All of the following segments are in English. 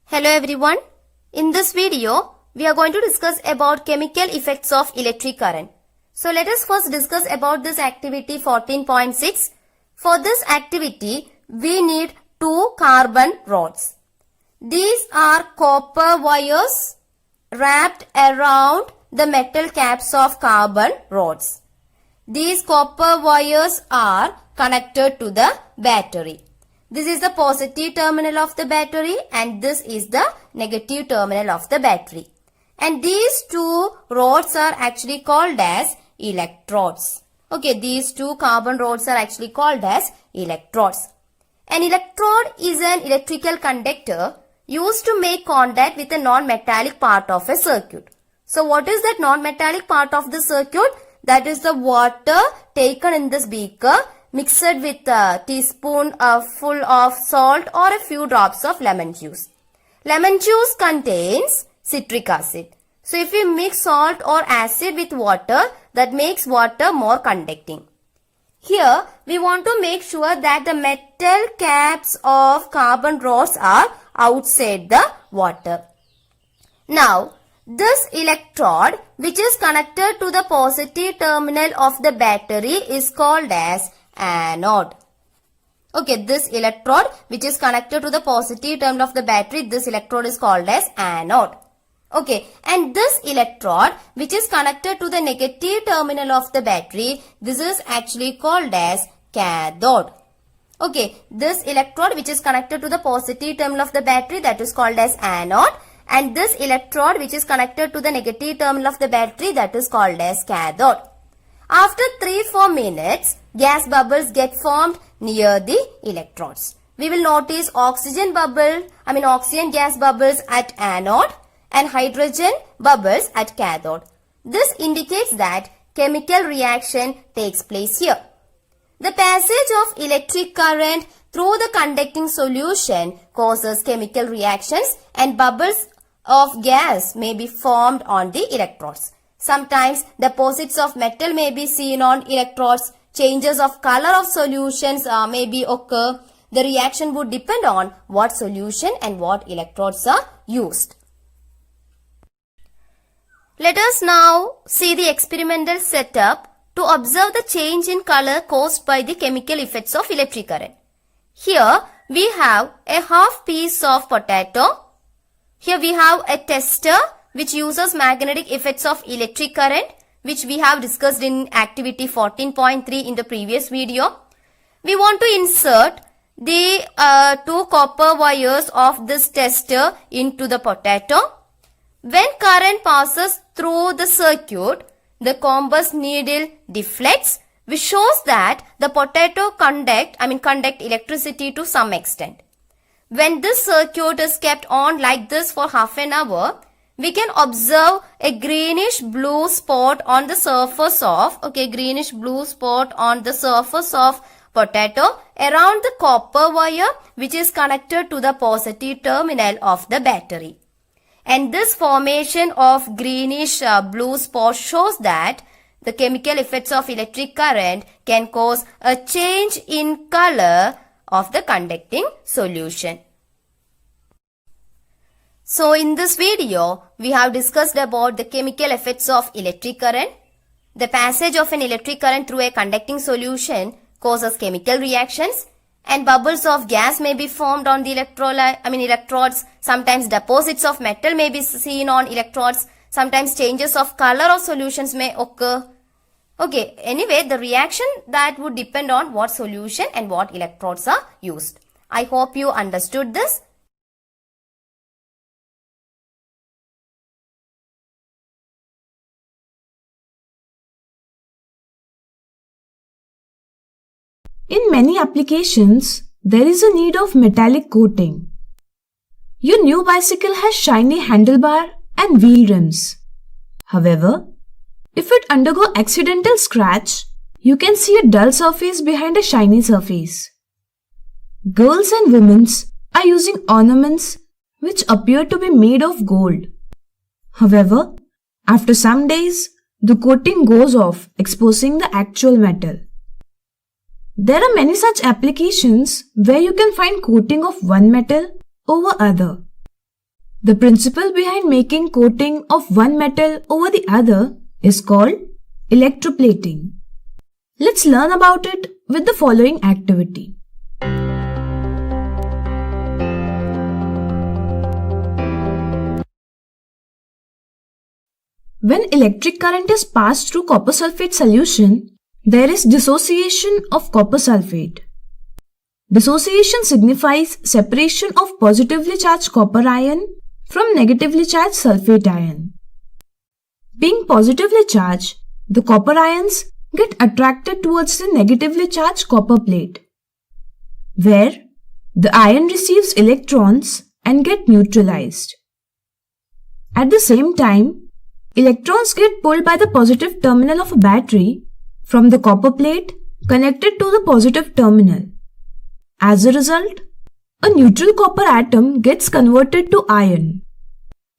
Hello everyone. In this video, we are going to discuss about chemical effects of electric current. So let us first discuss about this activity 14.6. For this activity, we need two carbon rods. These are copper wires wrapped around the metal caps of carbon rods. These copper wires are connected to the battery. This is the positive terminal of the battery and this is the negative terminal of the battery. And these two rods are actually called as electrodes. Okay, these two carbon rods are actually called as electrodes. An electrode is an electrical conductor used to make contact with a non-metallic part of a circuit. So what is that non-metallic part of the circuit? That is the water taken in this beaker mixed with a teaspoon full of salt or a few drops of lemon juice. Lemon juice contains citric acid. So if we mix salt or acid with water, that makes water more conducting. Here we want to make sure that the metal caps of carbon rods are outside the water. Now this electrode which is connected to the positive terminal of the battery is called as anode. Okay, this electrode which is connected to the positive terminal of the battery, this electrode is called as anode. Okay, and this electrode which is connected to the negative terminal of the battery, this is actually called as cathode. Okay, this electrode which is connected to the positive terminal of the battery, that is called as anode, and this electrode which is connected to the negative terminal of the battery, that is called as cathode. After 3-4 minutes, gas bubbles get formed near the electrodes. We will notice oxygen gas bubbles at anode and hydrogen bubbles at cathode. This indicates that chemical reaction takes place here. The passage of electric current through the conducting solution causes chemical reactions and bubbles of gas may be formed on the electrodes. Sometimes deposits of metal may be seen on electrodes. Changes of color of solutions may be occur. The reaction would depend on what solution and what electrodes are used. Let us now see the experimental setup to observe the change in color caused by the chemical effects of electric current. Here we have a half piece of potato. Here we have a tester which uses magnetic effects of electric current, which we have discussed in activity 14.3 in the previous video. We want to insert the two copper wires of this tester into the potato. When current passes through the circuit, the compass needle deflects, which shows that the potato conduct electricity to some extent. When this circuit is kept on like this for half an hour, we can observe a greenish blue spot on the surface of potato around the copper wire which is connected to the positive terminal of the battery. And this formation of greenish blue spot shows that the chemical effects of electric current can cause a change in color of the conducting solution. So in this video, we have discussed about the chemical effects of electric current. The passage of an electric current through a conducting solution causes chemical reactions and bubbles of gas may be formed on the electrodes. Sometimes deposits of metal may be seen on electrodes. Sometimes changes of color of solutions may occur. Okay, anyway, the reaction that would depend on what solution and what electrodes are used. I hope you understood this. In many applications, there is a need of metallic coating. Your new bicycle has shiny handlebar and wheel rims. However, if it undergo accidental scratch, you can see a dull surface behind a shiny surface. Girls and women are using ornaments which appear to be made of gold. However, after some days, the coating goes off, exposing the actual metal. There are many such applications where you can find coating of one metal over other. The principle behind making coating of one metal over the other is called electroplating. Let's learn about it with the following activity. When electric current is passed through copper sulfate solution, there is dissociation of copper sulfate. Dissociation signifies separation of positively charged copper ion from negatively charged sulfate ion. Being positively charged, the copper ions get attracted towards the negatively charged copper plate, where the ion receives electrons and get neutralized. At the same time, electrons get pulled by the positive terminal of a battery from the copper plate connected to the positive terminal. As a result, a neutral copper atom gets converted to ion.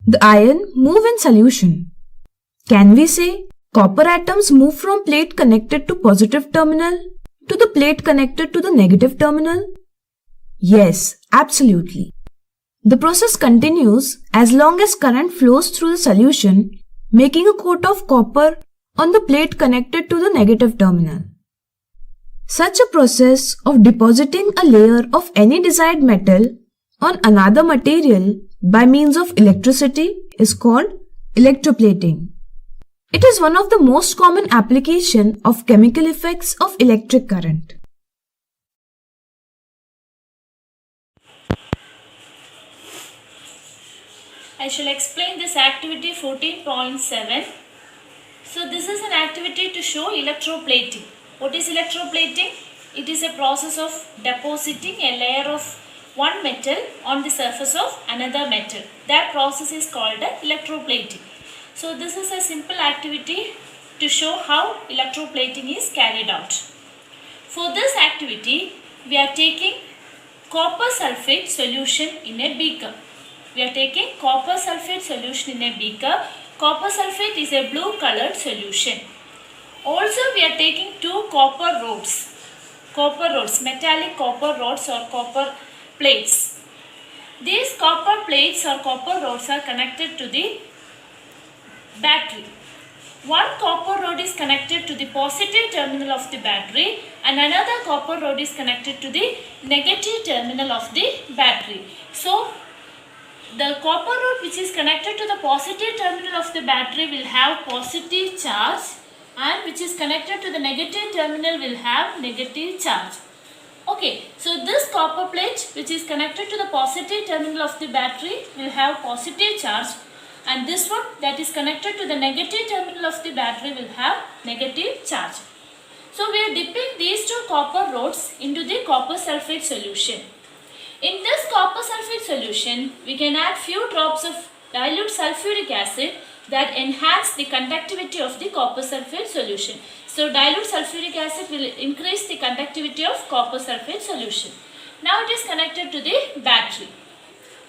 The ion move in solution. Can we say copper atoms move from plate connected to positive terminal to the plate connected to the negative terminal? Yes, absolutely. The process continues as long as current flows through the solution, making a coat of copper on the plate connected to the negative terminal. Such a process of depositing a layer of any desired metal on another material by means of electricity is called electroplating. It is one of the most common applications of chemical effects of electric current. I shall explain this activity 14.7. So this is an activity to show electroplating. What is electroplating? It is a process of depositing a layer of one metal on the surface of another metal. That process is called electroplating. So this is a simple activity to show how electroplating is carried out. For this activity, we are taking copper sulfate solution in a beaker. We are taking copper sulfate solution in a beaker. Copper sulfate is a blue colored solution. Also, we are taking two copper rods, metallic copper rods or copper plates. These copper plates or copper rods are connected to the battery. One copper rod is connected to the positive terminal of the battery and another copper rod is connected to the negative terminal of the battery. So, the copper rod which is connected to the positive terminal of the battery will have positive charge, and which is connected to the negative terminal will have negative charge. Okay, so this copper plate which is connected to the positive terminal of the battery will have positive charge, and this one that is connected to the negative terminal of the battery will have negative charge. So we are dipping these two copper rods into the copper sulfate solution. In this copper sulfate solution, we can add few drops of dilute sulfuric acid that enhance the conductivity of the copper sulfate solution. So dilute sulfuric acid will increase the conductivity of copper sulfate solution. Now it is connected to the battery.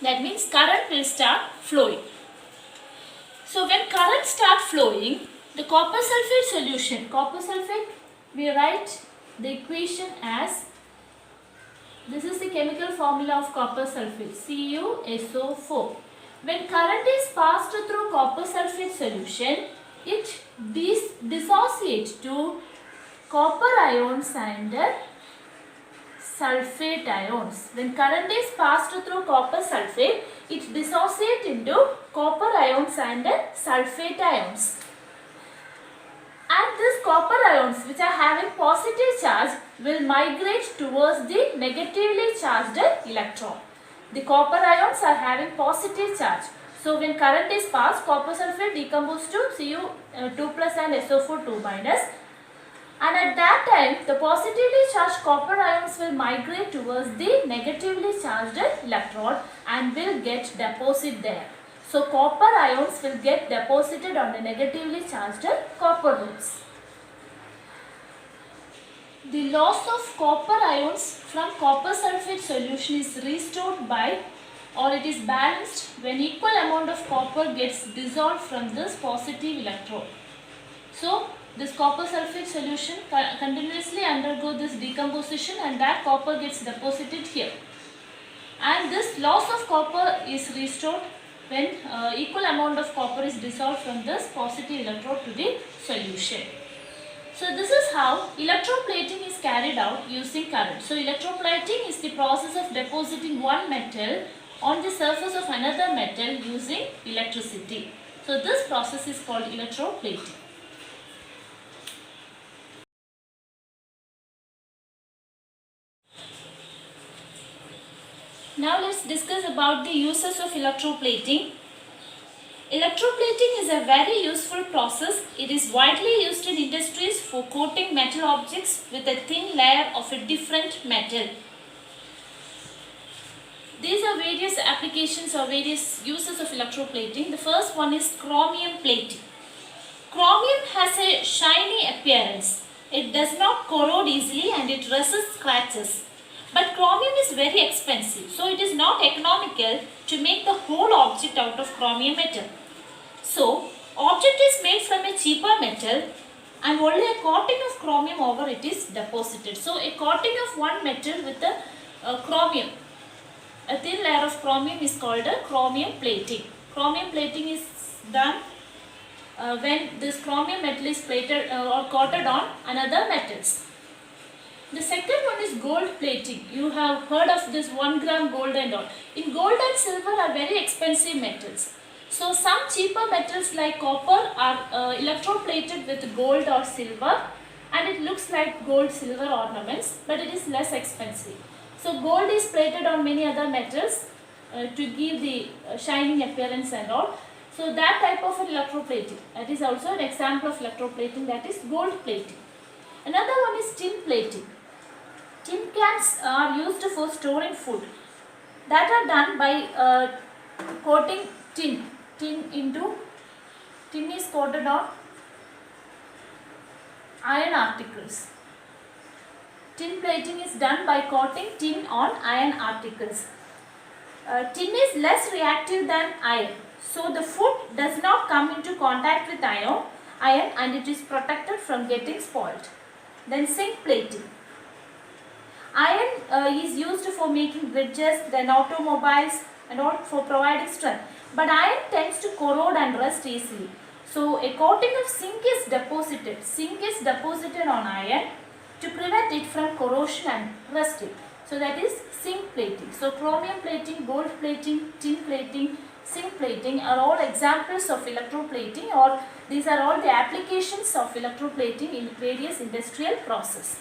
That means current will start flowing. So when current start flowing, the copper sulfate solution, we write the equation as, this is the chemical formula of copper sulfate, CuSO4. When current is passed through copper sulfate solution, it dissociates to copper ions and sulfate ions. When current is passed through copper sulfate, it dissociates into copper ions and sulfate ions. And these copper ions which are having positive charge will migrate towards the negatively charged electron. The copper ions are having positive charge. So when current is passed, copper sulfate decomposes to Cu2 plus and SO4 2 minus. And at that time, the positively charged copper ions will migrate towards the negatively charged electron and will get deposited there. So copper ions will get deposited on the negatively charged copper rods. The loss of copper ions from copper sulfate solution is restored by, or it is balanced when equal amount of copper gets dissolved from this positive electrode. So this copper sulfate solution continuously undergo this decomposition and that copper gets deposited here. And this loss of copper is restored when equal amount of copper is dissolved from this positive electrode to the solution. So this is how electroplating is carried out using current. So electroplating is the process of depositing one metal on the surface of another metal using electricity. So this process is called electroplating. Now let's discuss about the uses of electroplating. Electroplating is a very useful process. It is widely used in industries for coating metal objects with a thin layer of a different metal. These are various applications or various uses of electroplating. The first one is chromium plating. Chromium has a shiny appearance. It does not corrode easily and it resists scratches. But chromium is very expensive, so it is not economical to make the whole object out of chromium metal. So, object is made from a cheaper metal and only a coating of chromium over it is deposited. So, a coating of one metal with a chromium, a thin layer of chromium is called a chromium plating. Chromium plating is done when this chromium metal is plated or coated on another metals. The second one is gold plating. You have heard of this 1 gram gold and all. In gold and silver are very expensive metals. So some cheaper metals like copper are electroplated with gold or silver and it looks like gold silver ornaments, but it is less expensive. So gold is plated on many other metals to give the shining appearance and all. So that type of an electroplating, that is also an example of electroplating, that is gold plating. Another one is tin plating. Tin cans are used for storing food. That are done by coating tin is coated on iron articles. Tin plating is done by coating tin on iron articles. Tin is less reactive than iron, so the food does not come into contact with iron and it is protected from getting spoiled. Then zinc plating. Iron is used for making bridges, then automobiles and all for providing strength. But iron tends to corrode and rust easily. So a coating of zinc is deposited. Zinc is deposited on iron to prevent it from corrosion and rusting. So that is zinc plating. So chromium plating, gold plating, tin plating, zinc plating are all examples of electroplating, or these are all the applications of electroplating in various industrial processes.